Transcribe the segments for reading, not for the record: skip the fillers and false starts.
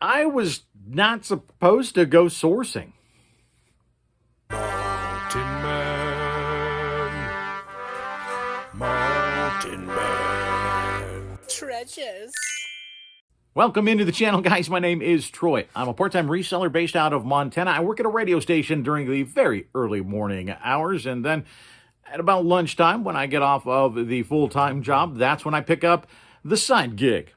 I was not supposed to go sourcing. Mountain Man. Mountain Man. Treasures. Welcome into the channel, guys. My name is Troy. I'm a part-time reseller based out of Montana. I work at a radio station during the very early morning hours, and then at about lunchtime, when I get off of the full-time job, that's when I pick up the side gig,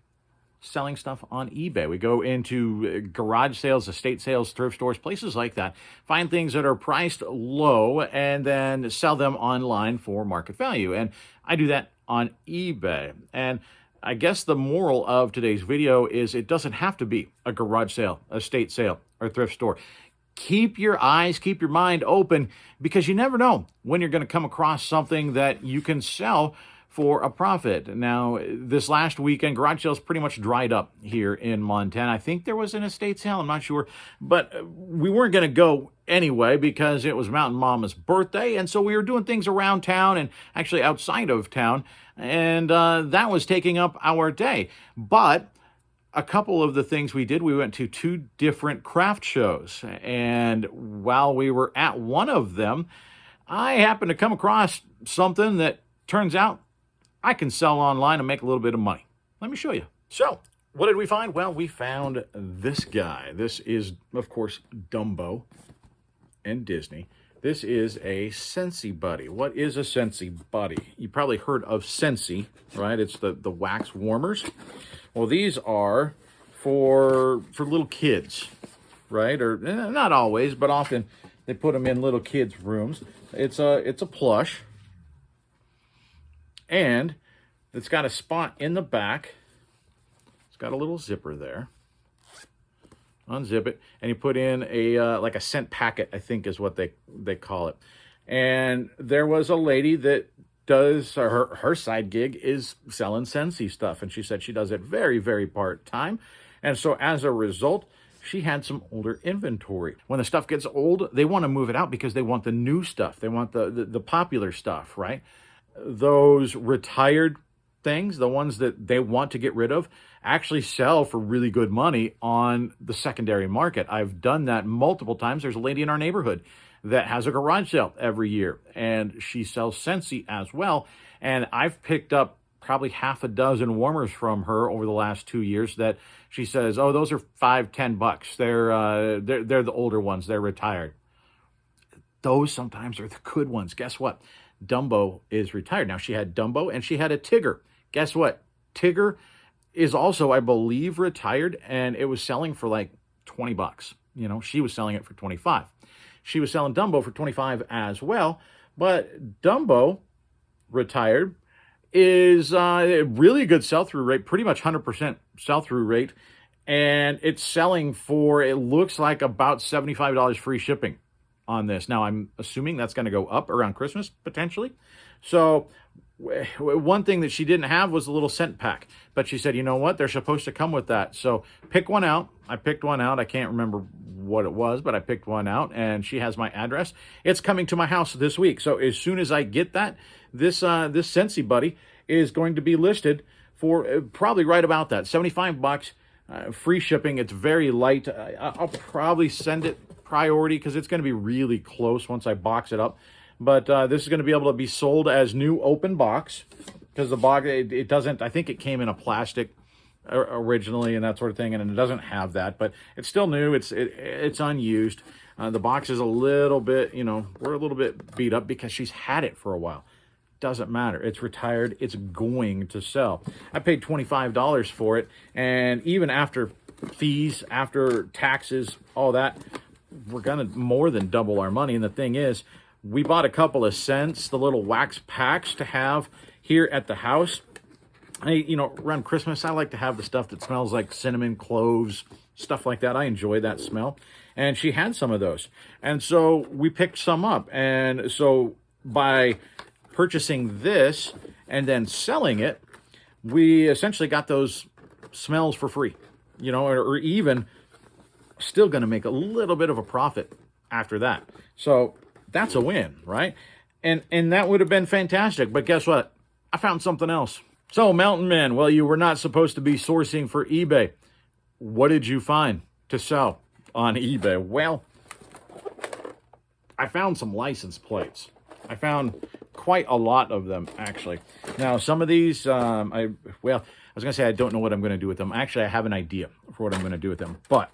selling stuff on eBay. We go into garage sales, estate sales, thrift stores, places like that, find things that are priced low, and then sell them online for market value. And I do that on eBay. And I guess the moral of today's video is it doesn't have to be a garage sale, estate sale, or thrift store. Keep your eyes, keep your mind open, because you never know when you're going to come across something that you can sell for a profit. Now, this last weekend, garage sales pretty much dried up here in Montana. I think there was an estate sale, I'm not sure, but we weren't going to go anyway because it was Mountain Mama's birthday, and so we were doing things around town and actually outside of town, and that was taking up our day. But a couple of the things we did, we went to two different craft shows, and while we were at one of them, I happened to come across something that turns out I can sell online and make a little bit of money. Let me show you. So, what did we find? Well, we found this guy. This is, of course, Dumbo and Disney. This is a Scentsy Buddy. What is a Scentsy Buddy? You probably heard of Scentsy, right? It's the wax warmers. Well, these are for little kids, right? Or not always, but often they put them in little kids' rooms. It's a plush, and it's got a spot in the back. It's got a little zipper there. Unzip it, and you put in a like a scent packet, I think is what they call it. And there was a lady that does her side gig is selling Scentsy stuff, and she said she does it very, very part-time. And so as a result, she had some older inventory. When the stuff gets old, they want to move it out because they want the new stuff. They want the popular stuff, right? Those retired things, the ones that they want to get rid of, actually sell for really good money on the secondary market. I've done that multiple times. There's a lady in our neighborhood that has a garage sale every year, and she sells Scentsy as well. And I've picked up probably half a dozen warmers from her over the last 2 years that she says, oh, those are $5-10. They're the older ones. They're retired. Those sometimes are the good ones. Guess what? Dumbo is retired. Now, she had Dumbo and she had a Tigger. Guess what? Tigger is also, I believe, retired, and it was selling for like $20. You know, she was selling it for 25. She was selling Dumbo for 25 as well, but Dumbo, retired, is a really good sell-through rate, pretty much 100% sell-through rate, and it's selling for, it looks like about $75 free shipping on this. Now, I'm assuming that's going to go up around Christmas, potentially. So one thing that she didn't have was a little scent pack, but she said, you know what, they're supposed to come with that. So pick one out. I picked one out. I can't remember what it was, but I picked one out, and she has my address. It's coming to my house this week. So as soon as I get that, this Scentsy Buddy is going to be listed for probably right about that, $75, free shipping. It's very light. I'll probably send it priority because it's going to be really close once I box it up. But this is going to be able to be sold as new open box, because the box, it doesn't, I think it came in a plastic originally and that sort of thing, and it doesn't have that, but it's still new. It's unused. The box is a little bit, you know, we're a little bit beat up because she's had it for a while. Doesn't matter. It's retired. It's going to sell. I paid $25 for it, and even after fees, after taxes, all that, we're going to more than double our money. And the thing is, we bought a couple of scents, the little wax packs to have here at the house. You know, around Christmas, I like to have the stuff that smells like cinnamon, cloves, stuff like that. I enjoy that smell. And she had some of those. And so we picked some up. And so by purchasing this and then selling it, we essentially got those smells for free, you know, or even still going to make a little bit of a profit after that. So that's a win, right? And that would have been fantastic. But guess what? I found something else. So, Mountain Men, well, you were not supposed to be sourcing for eBay. what did you find to sell on eBay? Well, I found some license plates. I found quite a lot of them, actually. Now, some of these, I was going to say I don't know what I'm going to do with them. Actually, I have an idea for what I'm going to do with them. But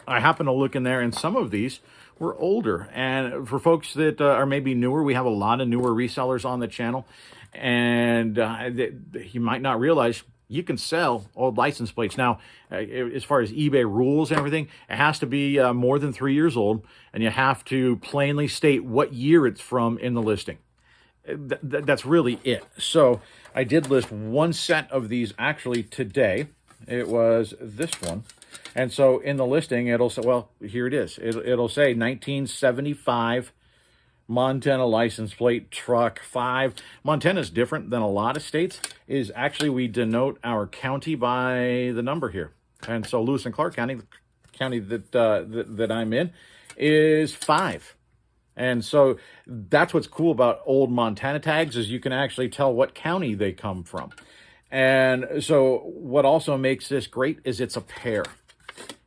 I happened to look in there, and some of these were older. And for folks that are maybe newer, we have a lot of newer resellers on the channel. And you might not realize you can sell old license plates. Now, as far as eBay rules and everything, it has to be more than 3 years old, and you have to plainly state what year it's from in the listing. That's really it. So I did list one set of these actually today. It was this one. And so in the listing, it'll say, well, here it is. It'll say 1975 Montana license plate, truck 5. Montana's different than a lot of states. Is actually we denote our county by the number here. And so Lewis and Clark County, the county that I'm in, is 5. And so that's what's cool about old Montana tags, is you can actually tell what county they come from. And so what also makes this great is it's a pair.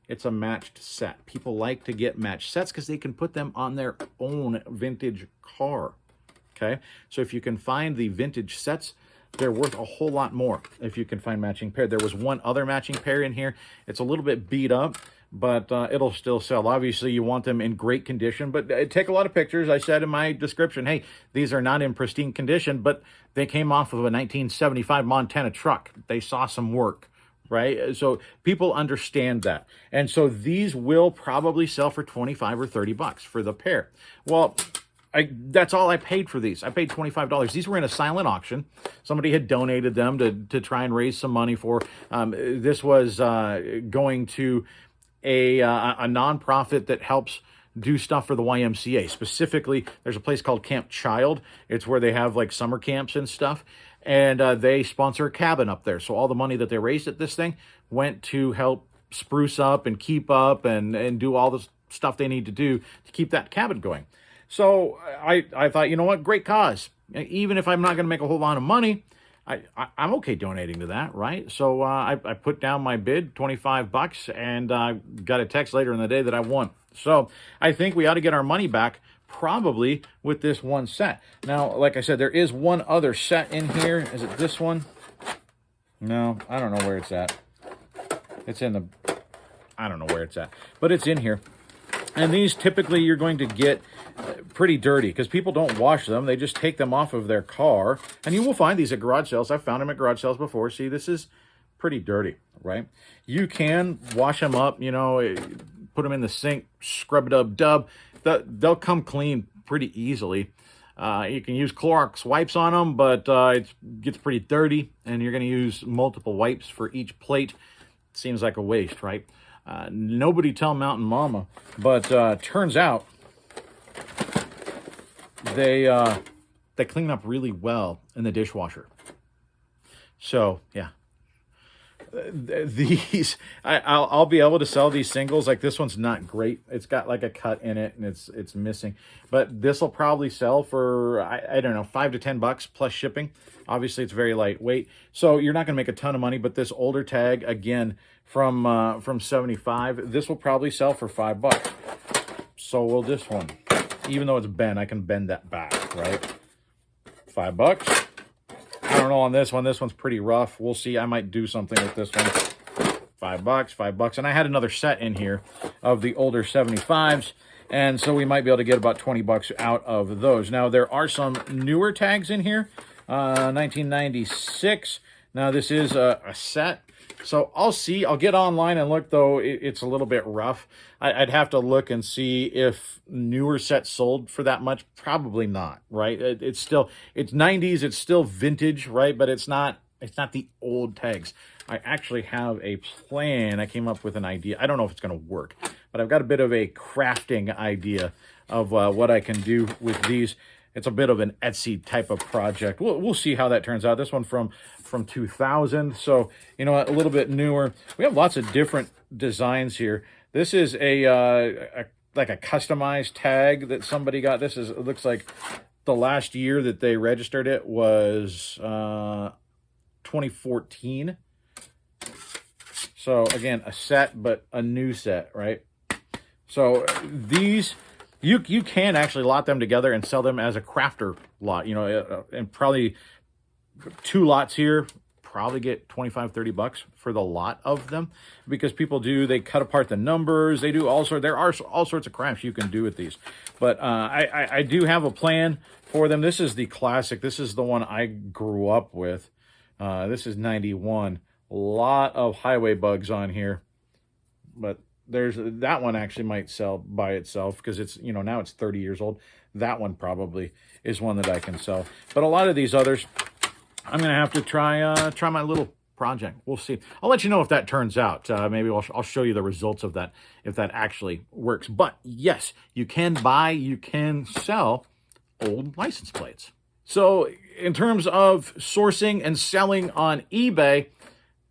It's a matched set. People like to get matched sets because they can put them on their own vintage car. Okay, so if you can find the vintage sets, they're worth a whole lot more if you can find matching pair. There was one other matching pair in here. It's a little bit beat up, but it'll still sell. Obviously, you want them in great condition, but take a lot of pictures. I said in my description, hey, these are not in pristine condition, but they came off of a 1975 Montana truck. They saw some work, right? So people understand that. And so these will probably sell for 25 or 30 bucks for the pair. Well, that's all I paid for these. I paid $25. These were in a silent auction. Somebody had donated them to try and raise some money for. This was going to a nonprofit that helps do stuff for the YMCA. Specifically, there's a place called Camp Child. It's where they have like summer camps and stuff. And they sponsor a cabin up there. So all the money that they raised at this thing went to help spruce up and keep up and do all the stuff they need to do to keep that cabin going. So I thought, you know what, great cause. Even if I'm not going to make a whole lot of money, I'm okay donating to that, right? So I put down my bid, 25 bucks, and got a text later in the day that I won. So I think we ought to get our money back probably with this one set. Now, like I said, there is one other set in here. Is it this one? No, I don't know where it's at. It's in the, I don't know where it's at, but it's in here. And these typically you're going to get pretty dirty because people don't wash them. They just take them off of their car. And you will find these at garage sales. I've found them at garage sales before. See, this is pretty dirty, right? You can wash them up, you know, put them in the sink, scrub it up, dub. They'll come clean pretty easily. You can use Clorox wipes on them, but it gets pretty dirty. And you're going to use multiple wipes for each plate. Seems like a waste, right? Nobody tell Mountain Mama, but turns out they clean up really well in the dishwasher. So yeah, these I'll be able to sell these singles. Like this one's not great. It's got like a cut in it and it's missing. But this will probably sell for I don't know, $5 to $10 plus shipping. Obviously, it's very lightweight, so you're not going to make a ton of money. But this older tag, again, from 75, this will probably sell for $5. So will this one. Even though it's bent, I can bend that back, right? $5. I don't know on this one. This one's pretty rough. We'll see. I might do something with this one. $5. And I had another set in here of the older 75s. And so we might be able to get about $20 out of those. Now, there are some newer tags in here. 1996. Now, this is a set. So I'll see. I'll get online and look, though. It's a little bit rough. I'd have to look and see if newer sets sold for that much. Probably not, right? It's 90s. It's still vintage, right? But it's not the old tags. I actually have a plan. I came up with an idea. I don't know if it's going to work, but I've got a bit of a crafting idea of what I can do with these. It's a bit of an Etsy type of project. We'll see how that turns out. This one from 2000, so you know, a little bit newer. We have lots of different designs here. This is like a customized tag that somebody got. It looks like the last year that they registered it was 2014. So again, a set, but a new set, right? So these, you can actually lot them together and sell them as a crafter lot, you know, and probably 2 lots here, probably get 25, 30 bucks for the lot of them, because people they cut apart the numbers, they do there are all sorts of crafts you can do with these. But I do have a plan for them. This is the classic. This is the one I grew up with. This is 91. A lot of highway bugs on here, but that one actually might sell by itself because it's, you know, now it's 30 years old. That one probably is one that I can sell. But a lot of these others, I'm going to have to try my little project. We'll see. I'll let you know if that turns out. Maybe I'll show you the results of that, if that actually works. But yes, you can you can sell old license plates. So in terms of sourcing and selling on eBay,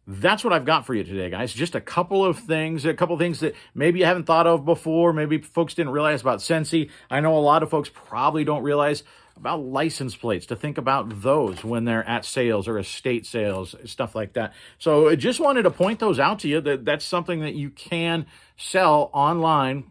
that's what I've got for you today, guys. Just a couple of things that maybe you haven't thought of before. Maybe folks didn't realize about Scentsy. I know a lot of folks probably don't realize about license plates, to think about those when they're at sales or estate sales, stuff like that. So I just wanted to point those out to you, that's something that you can sell online,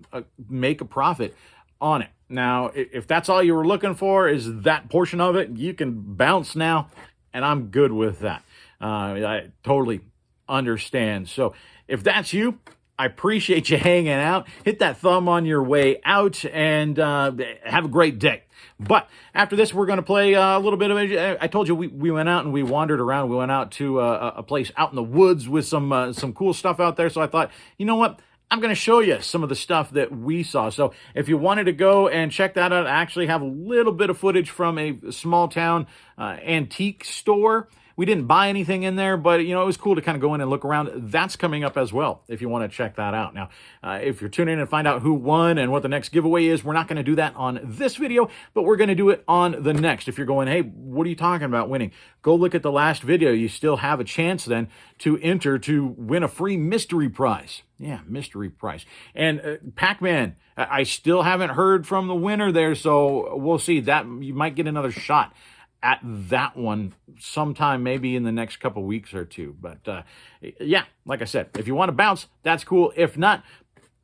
make a profit on it. Now, if that's all you were looking for is that portion of it, you can bounce now, and I'm good with that. I totally understand. So if that's you, I appreciate you hanging out. Hit that thumb on your way out, and have a great day. But after this, we're going to play a little bit of it. I told you we went out and we wandered around. We went out to a place out in the woods with some cool stuff out there. So I thought, you know what? I'm going to show you some of the stuff that we saw. So if you wanted to go and check that out, I actually have a little bit of footage from a small town antique store. We didn't buy anything in there, but, you know, it was cool to kind of go in and look around. That's coming up as well, if you want to check that out. Now, if you're tuning in and find out who won and what the next giveaway is, we're not going to do that on this video, but we're going to do it on the next. If you're going, hey, what are you talking about winning? Go look at the last video. You still have a chance then to enter to win a free mystery prize. Yeah, mystery prize. And Pac-Man, I still haven't heard from the winner there, so we'll see. That you might get another shot at that one sometime, maybe in the next couple weeks or two. But yeah, like I said, if you want to bounce, that's cool. If not,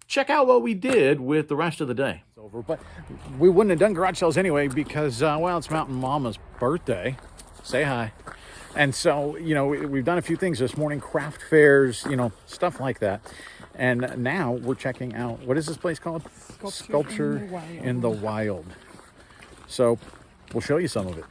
check out what we did with the rest of the day. It's over, but we wouldn't have done garage sales anyway because, well, it's Mountain Mama's birthday. Say hi. And so, you know, we've done a few things this morning, craft fairs, you know, stuff like that. And now we're checking out, what is this place called? Sculpture in the Wild. So we'll show you some of it.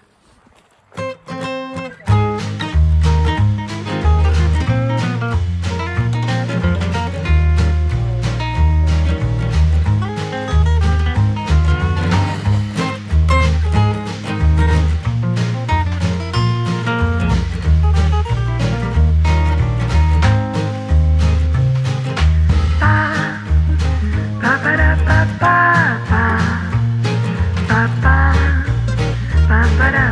Ba-ba-da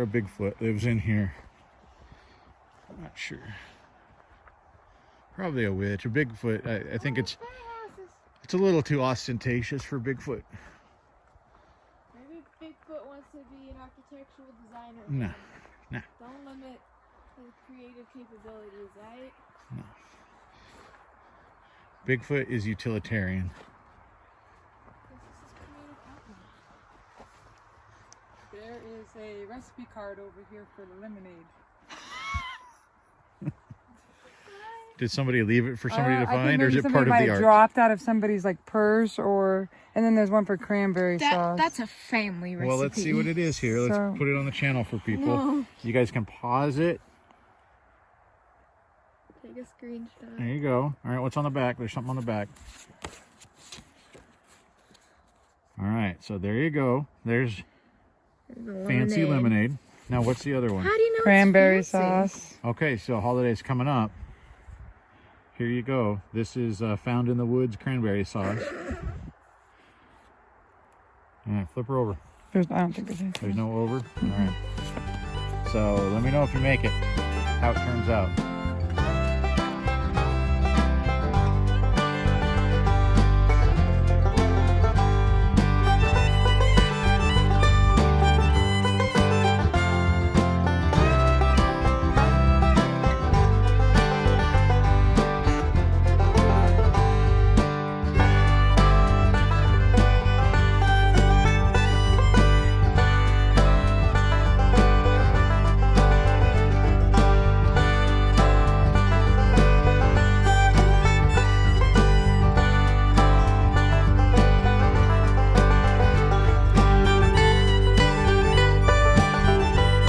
a Bigfoot lives in here. I'm not sure. Probably a witch. A Bigfoot. I think it's a little too ostentatious for Bigfoot. Maybe Bigfoot wants to be an architectural designer. No. No. Don't limit his creative capabilities, right? No. Bigfoot is utilitarian. There is a recipe card over here for the lemonade. Did somebody leave it for somebody to I think find, or is maybe it somebody part of might the have art? dropped out of somebody's like purse, or and then there's one for cranberry sauce. That's a family recipe. Well, let's see what it is here. Let's So- put it on the channel for people. No. You guys can pause it. Take a screenshot. There you go. All right, what's on the back? There's something on the back. All right, so there you go. There's fancy lemonade. Now, what's the other one? How do you know Cranberry it's fancy? sauce. Okay, so holiday's coming up. Here you go. This is Found in the Woods cranberry sauce. All right, flip her over. I don't think there's anything. There's no over? All right. So let me know if you make it, how it turns out.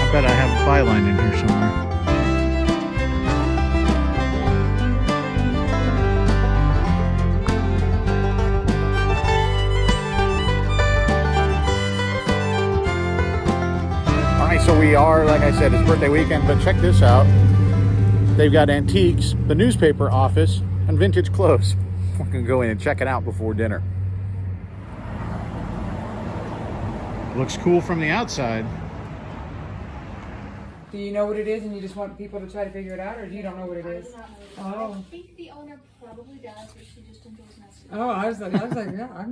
I bet I have a byline in here somewhere. All right, so we are, like I said, it's birthday weekend, but check this out. They've got antiques, the newspaper office, and vintage clothes. We're gonna go in and check it out before dinner. Looks cool from the outside. Do you know what it is and you just want people to try to figure it out, or do you don't know what it is? Oh. I think the owner probably does, but she just enjoys messing. Oh, I was like, yeah,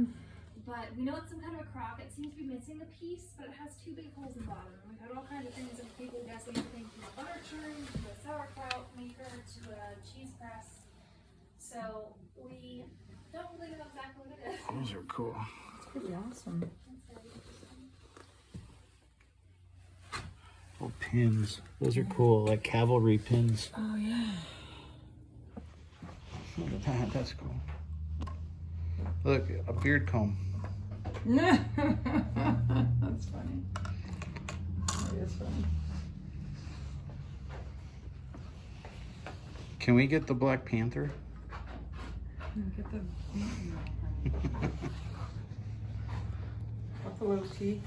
But we know it's some kind of a crock. It seems to be missing a piece, but it has two big holes in the bottom. And we've had all kinds of things of people guessing anything from a butter churn to a sauerkraut maker to a cheese press. So we don't really know exactly what it is. Those are cool. It's pretty awesome. Oh, pins. Those are cool, like cavalry pins. Oh yeah. Look at that, that's cool. Look, a beard comb. That's funny. That is funny. Can we get the Black Panther? Get the what's the little teeth?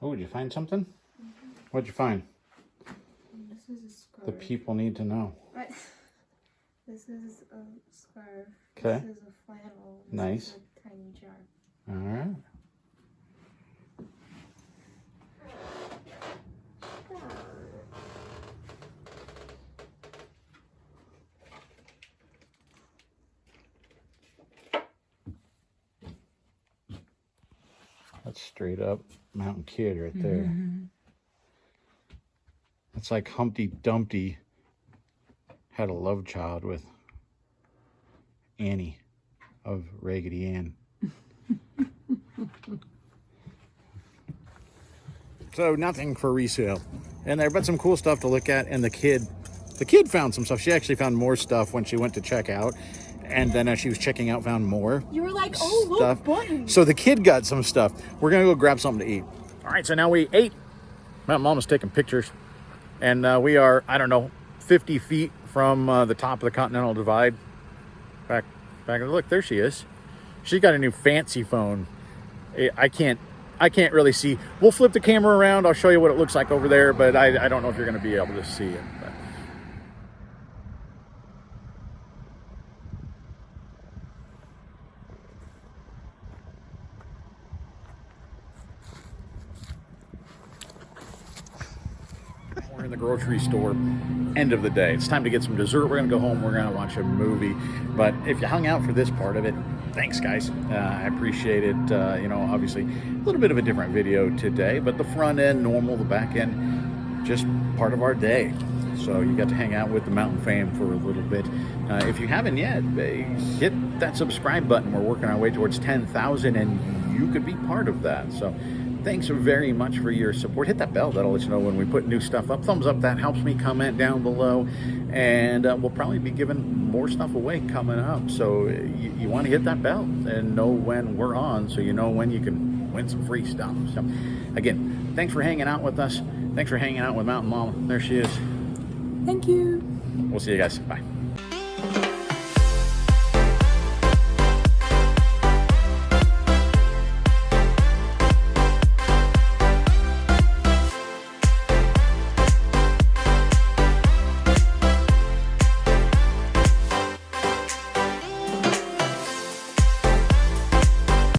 Oh, did you find something? What'd you find? This is a scarf. The people need to know. What? This is a scarf. Okay. This is a flannel. This Nice. is a tiny jar. All right. That's straight up Mountain Kid right there. It's like Humpty Dumpty had a love child with Annie of Raggedy Ann. So nothing for resale in there, but some cool stuff to look at. And the kid found some stuff. She actually found more stuff when she went to check out. and then as she was checking out, found more. You were like, oh, look, stuff. buttons. So the kid got some stuff. We're gonna go grab something to eat. All right, so now we ate. My mom was taking pictures, and we are, I don't know, 50 feet from the top of the Continental Divide. Back, look, there she is. She's got a new fancy phone. I can't really see. We'll flip the camera around. I'll show you what it looks like over there, but I don't know if you're gonna be able to see it. But. We're in the grocery store, end of the day. It's time to get some dessert. We're gonna go home, we're gonna watch a movie. But if you hung out for this part of it, thanks guys. I appreciate it. You know, obviously a little bit of a different video today, but the front end, normal, the back end, just part of our day. So you got to hang out with the Mountain Fam for a little bit. If you haven't yet, hit that subscribe button. We're working our way towards 10,000 and you could be part of that. So thanks very much for your support. Hit that bell. That'll let you know when we put new stuff up. Thumbs up. That helps me. Comment down below. And we'll probably be giving more stuff away coming up. So you want to hit that bell and know when we're on so you know when you can win some free stuff. So again, thanks for hanging out with us. Thanks for hanging out with Mountain Mama. There she is. Thank you. We'll see you guys. Bye.